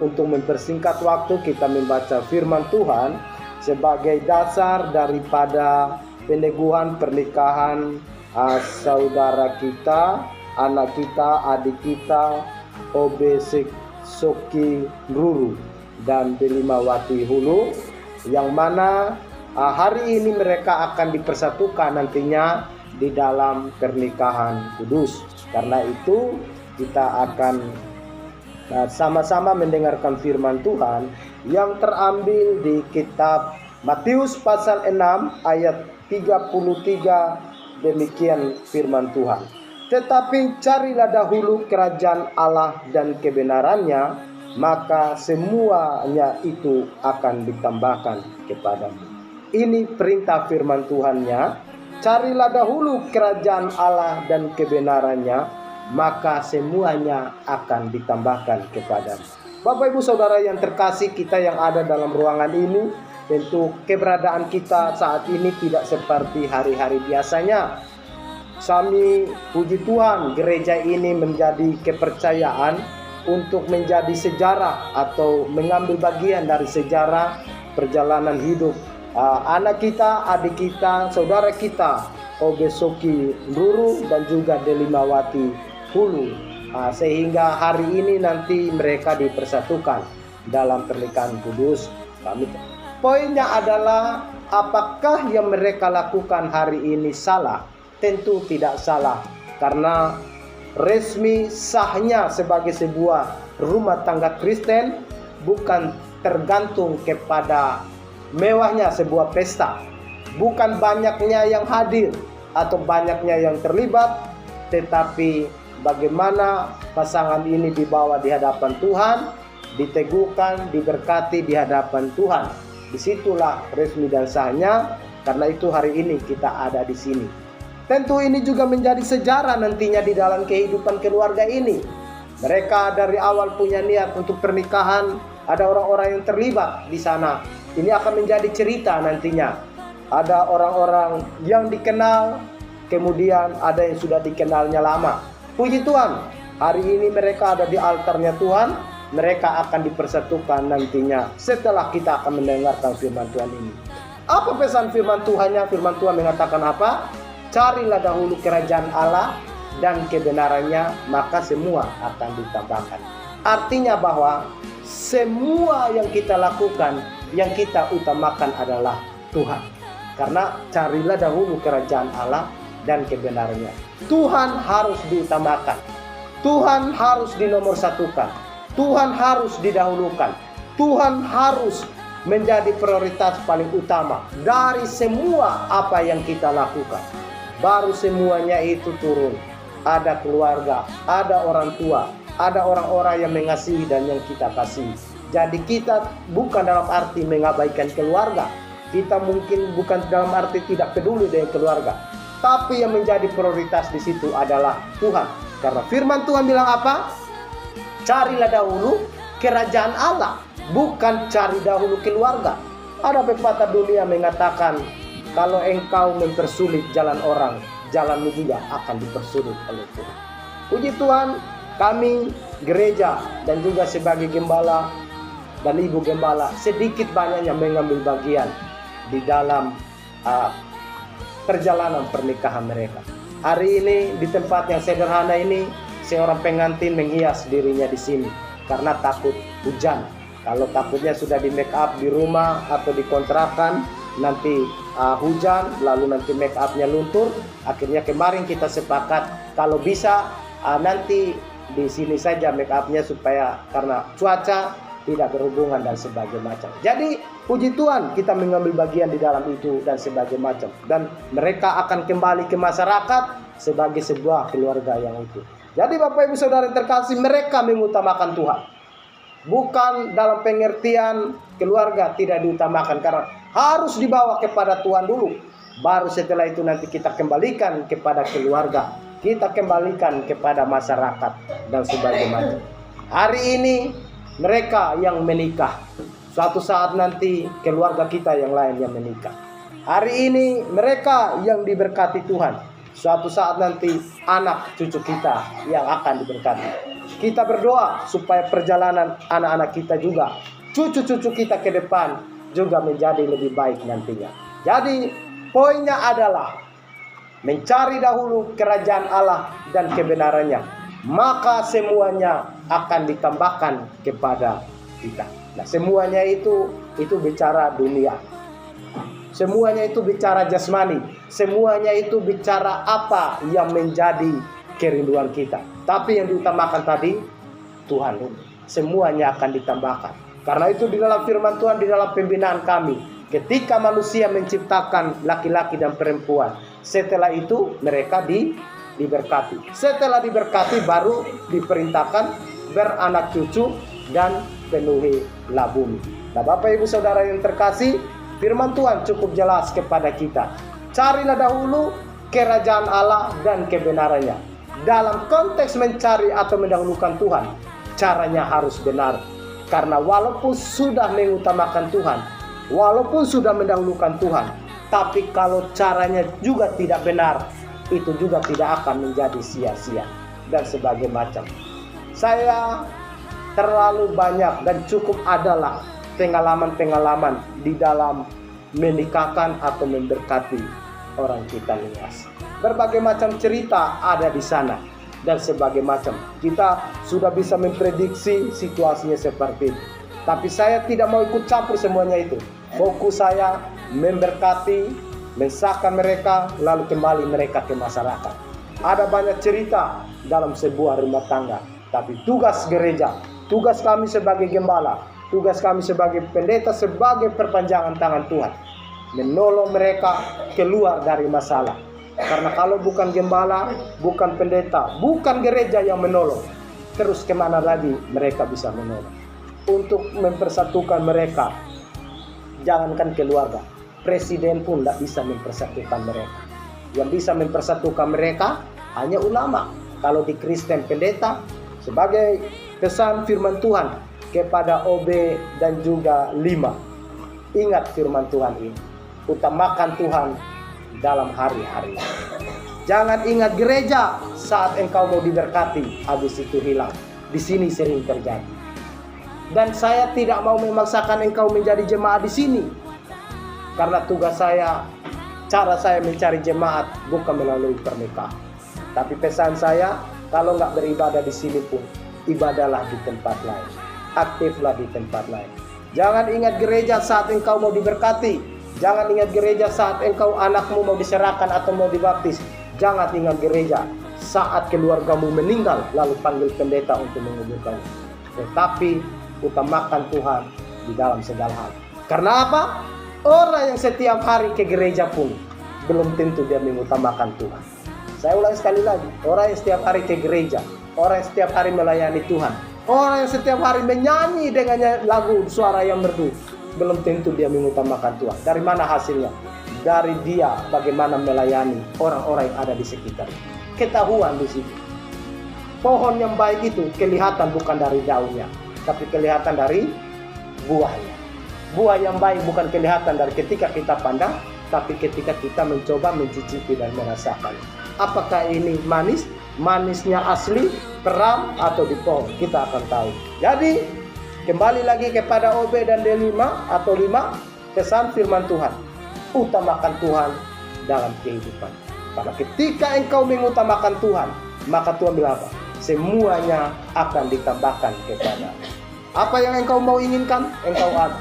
untuk mempersingkat waktu kita membaca firman Tuhan sebagai dasar daripada peneguhan pernikahan saudara kita, anak kita, adik kita, Obe Soki Ruru dan Delimawati Hulu, yang mana hari ini mereka akan dipersatukan nantinya di dalam pernikahan kudus. Karena itu kita akan sama-sama mendengarkan firman Tuhan yang terambil di kitab Matius pasal 6 ayat 33. Demikian firman Tuhan. Tetapi carilah dahulu kerajaan Allah dan kebenarannya, maka semuanya itu akan ditambahkan kepadamu. Ini perintah firman Tuhannya. Carilah dahulu kerajaan Allah dan kebenarannya, maka semuanya akan ditambahkan kepadamu. Bapak Ibu Saudara yang terkasih, kita yang ada dalam ruangan ini, tentu keberadaan kita saat ini tidak seperti hari-hari biasanya. Kami puji Tuhan, gereja ini menjadi kepercayaan untuk menjadi sejarah atau mengambil bagian dari sejarah perjalanan hidup anak kita, adik kita, saudara kita, Obe Soki Ruru dan juga Delimawati Hulu, sehingga hari ini nanti mereka dipersatukan dalam pernikahan kudus. Poinnya adalah, apakah yang mereka lakukan hari ini salah? Tentu tidak salah, karena resmi sahnya sebagai sebuah rumah tangga Kristen bukan tergantung kepada mewahnya sebuah pesta, bukan banyaknya yang hadir atau banyaknya yang terlibat, tetapi bagaimana pasangan ini dibawa di hadapan Tuhan, diteguhkan, diberkati di hadapan Tuhan. Disitulah resmi dan sahnya. Karena itu hari ini kita ada di sini. Tentu ini juga menjadi sejarah nantinya di dalam kehidupan keluarga ini. Mereka dari awal punya niat untuk pernikahan, ada orang-orang yang terlibat di sana. Ini akan menjadi cerita nantinya. Ada orang-orang yang dikenal, kemudian ada yang sudah dikenalnya lama. Puji Tuhan, hari ini mereka ada di altarnya Tuhan. Mereka akan dipersatukan nantinya setelah kita akan mendengarkan firman Tuhan ini. Apa pesan firman Tuhannya? Firman Tuhan mengatakan apa? Carilah dahulu kerajaan Allah dan kebenarannya, maka semua akan ditambahkan. Artinya bahwa semua yang kita lakukan, yang kita utamakan adalah Tuhan. Karena carilah dahulu kerajaan Allah dan kebenarannya. Tuhan harus diutamakan. Tuhan harus dinomorsatukan. Tuhan harus didahulukan. Tuhan harus menjadi prioritas paling utama dari semua apa yang kita lakukan. Baru semuanya itu turun. Ada keluarga, ada orang tua, ada orang-orang yang mengasihi dan yang kita kasih. Jadi kita bukan dalam arti mengabaikan keluarga. Kita mungkin bukan dalam arti tidak peduli dengan keluarga. Tapi yang menjadi prioritas di situ adalah Tuhan. Karena firman Tuhan bilang apa? Carilah dahulu kerajaan Allah, bukan cari dahulu keluarga. Ada pepatah dunia mengatakan, kalau engkau mempersulit jalan orang, jalanmu juga akan dipersulit oleh Tuhan. Puji Tuhan, kami gereja dan juga sebagai gembala dan ibu gembala sedikit banyaknya mengambil bagian di dalam perjalanan pernikahan mereka. Hari ini di tempat yang sederhana ini, seorang pengantin menghias dirinya di sini karena takut hujan. Kalau takutnya sudah di make up di rumah atau di kontrakan, nanti hujan, lalu nanti make upnya luntur. Akhirnya kemarin kita sepakat kalau bisa nanti di sini saja make upnya, supaya karena cuaca tidak berhubungan dan sebagainya macam. Jadi puji Tuhan, kita mengambil bagian di dalam itu dan sebagainya macam. Dan mereka akan kembali ke masyarakat sebagai sebuah keluarga yang itu. Jadi Bapak Ibu Saudara terkasih, mereka mengutamakan Tuhan. Bukan dalam pengertian keluarga tidak diutamakan, karena harus dibawa kepada Tuhan dulu. Baru setelah itu nanti kita kembalikan kepada keluarga, kita kembalikan kepada masyarakat dan sebagainya. Hari ini mereka yang menikah, suatu saat nanti keluarga kita yang lain yang menikah. Hari ini mereka yang diberkati Tuhan, Suatu saat nanti anak cucu kita yang akan diberkati. Kita berdoa supaya perjalanan anak-anak kita juga, cucu-cucu kita ke depan juga menjadi lebih baik nantinya. Jadi poinnya adalah mencari dahulu kerajaan Allah dan kebenarannya, maka semuanya akan ditambahkan kepada kita. Nah, semuanya itu bicara dunia. Semuanya itu bicara jasmani. Semuanya itu bicara apa yang menjadi kerinduan kita. Tapi yang diutamakan tadi Tuhan dulu. Semuanya akan ditambahkan. Karena itu di dalam firman Tuhan, di dalam pembinaan kami, ketika manusia menciptakan laki-laki dan perempuan, setelah itu mereka diberkati. Setelah diberkati baru diperintahkan beranak cucu dan penuhilah bumi. Nah, Bapak Ibu Saudara yang terkasih, firman Tuhan cukup jelas kepada kita. Carilah dahulu kerajaan Allah dan kebenarannya. Dalam konteks mencari atau mendahulukan Tuhan, caranya harus benar. Karena walaupun sudah mengutamakan Tuhan, walaupun sudah mendahulukan Tuhan, tapi kalau caranya juga tidak benar, itu juga tidak akan menjadi sia-sia dan sebagainya macam. Saya terlalu banyak dan cukup adalah pengalaman-pengalaman di dalam menikahkan atau memberkati orang kita luas. Berbagai macam cerita ada di sana dan sebagai macam. Kita sudah bisa memprediksi situasinya seperti itu. Tapi saya tidak mau ikut campur semuanya itu. Fokus saya memberkati, mensahkan mereka, lalu kembali mereka ke masyarakat. Ada banyak cerita dalam sebuah rumah tangga. Tapi tugas gereja, tugas kami sebagai gembala, tugas kami sebagai pendeta, sebagai perpanjangan tangan Tuhan, menolong mereka keluar dari masalah. Karena kalau bukan gembala, bukan pendeta, bukan gereja yang menolong, terus kemana lagi mereka bisa menolong? Untuk mempersatukan mereka, jangankan keluarga, presiden pun tidak bisa mempersatukan mereka. Yang bisa mempersatukan mereka hanya ulama. Kalau di Kristen, pendeta. Sebagai pesan firman Tuhan kepada OB dan juga 5, ingat firman Tuhan ini, utamakan Tuhan dalam hari-hari. Jangan ingat gereja saat engkau mau diberkati, habis itu hilang. Di sini sering terjadi. Dan saya tidak mau memaksakan engkau menjadi jemaat di sini, karena tugas saya, cara saya mencari jemaat bukan melalui pernikahan. Tapi pesan saya, kalau nggak beribadah di sini pun, ibadahlah di tempat lain. Aktiflah di tempat lain. Jangan ingat gereja saat engkau mau diberkati. Jangan ingat gereja saat engkau anakmu mau diserahkan atau mau dibaptis. Jangan ingat gereja saat keluargamu meninggal, lalu panggil pendeta untuk menguburkanmu. Tetapi utamakan Tuhan di dalam segala hal. Karena apa? Orang yang setiap hari ke gereja pun belum tentu dia mengutamakan Tuhan. Saya ulang sekali lagi, orang yang setiap hari ke gereja, orang yang setiap hari melayani Tuhan, orang yang setiap hari menyanyi dengan lagu suara yang merdu, belum tentu dia mengutamakan Tuhan. Dari mana hasilnya? Dari dia bagaimana melayani orang-orang yang ada di sekitar. Ketahuan di situ. Pohon yang baik itu kelihatan bukan dari daunnya, tapi kelihatan dari buahnya. Buah yang baik bukan kelihatan dari ketika kita pandang, tapi ketika kita mencoba mencicipi dan merasakan. Apakah ini manis? Manisnya asli, teram, atau di pohon? Kita akan tahu. Jadi, kembali lagi kepada OB dan D5 atau 5, pesan firman Tuhan. Utamakan Tuhan dalam kehidupan. Karena ketika engkau mengutamakan Tuhan, maka Tuhan bilang apa? Semuanya akan ditambahkan kepada. Apa yang engkau mau inginkan, engkau ada.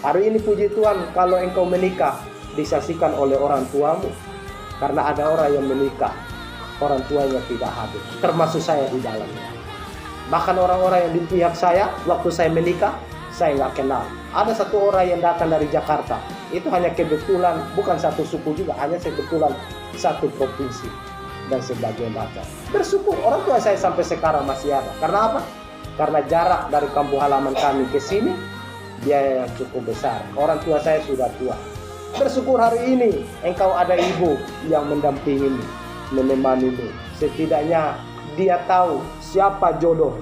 Hari ini puji Tuhan, kalau engkau menikah, disaksikan oleh orang tuamu. Karena ada orang yang menikah, orang tuanya tidak hadir, termasuk saya di dalamnya. Bahkan orang-orang yang di pihak saya, waktu saya menikah, saya nggak kenal. Ada satu orang yang datang dari Jakarta, itu hanya kebetulan, bukan satu suku juga, hanya kebetulan satu provinsi dan sebagainya. Bersyukur, orang tua saya sampai sekarang masih ada. Karena apa? Karena jarak dari kampung halaman kami ke sini, biaya yang cukup besar. Orang tua saya sudah tua. Bersyukur hari ini engkau ada ibu yang mendampingimu, menemanimu. Setidaknya dia tahu siapa jodoh,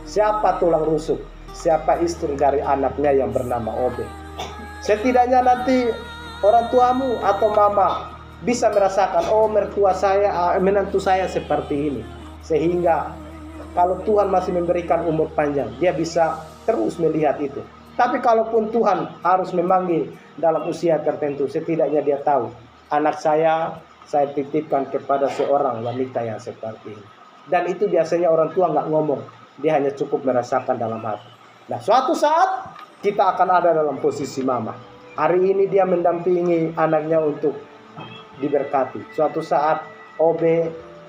siapa tulang rusuk, siapa istri dari anaknya yang bernama Obe. Setidaknya nanti orang tuamu atau mama bisa merasakan, oh mertua saya, menantu saya seperti ini. Sehingga kalau Tuhan masih memberikan umur panjang, dia bisa terus melihat itu. Tapi kalaupun Tuhan harus memanggil dalam usia tertentu, setidaknya dia tahu, anak saya titipkan kepada seorang wanita yang seperti ini. Dan itu biasanya orang tua nggak ngomong, dia hanya cukup merasakan dalam hati. Nah, suatu saat kita akan ada dalam posisi mama. Hari ini dia mendampingi anaknya untuk diberkati. Suatu saat OB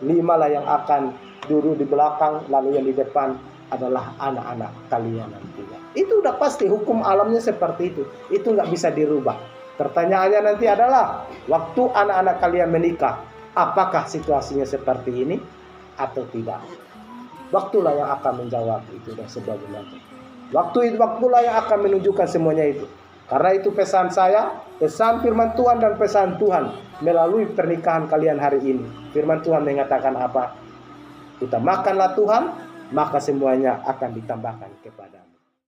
5 lah yang akan duduk di belakang, lalu yang di depan adalah anak-anak kalian nantinya. Itu udah pasti, hukum alamnya seperti itu. Itu nggak bisa dirubah. Pertanyaannya nanti adalah, waktu anak-anak kalian menikah, apakah situasinya seperti ini atau tidak? Waktulah yang akan menjawab itu dan sebagainya. Waktulah yang akan menunjukkan semuanya itu. Karena itu pesan saya, pesan firman Tuhan dan pesan Tuhan melalui pernikahan kalian hari ini. Firman Tuhan mengatakan apa? Utamakanlah Tuhan, maka semuanya akan ditambahkan kepadamu.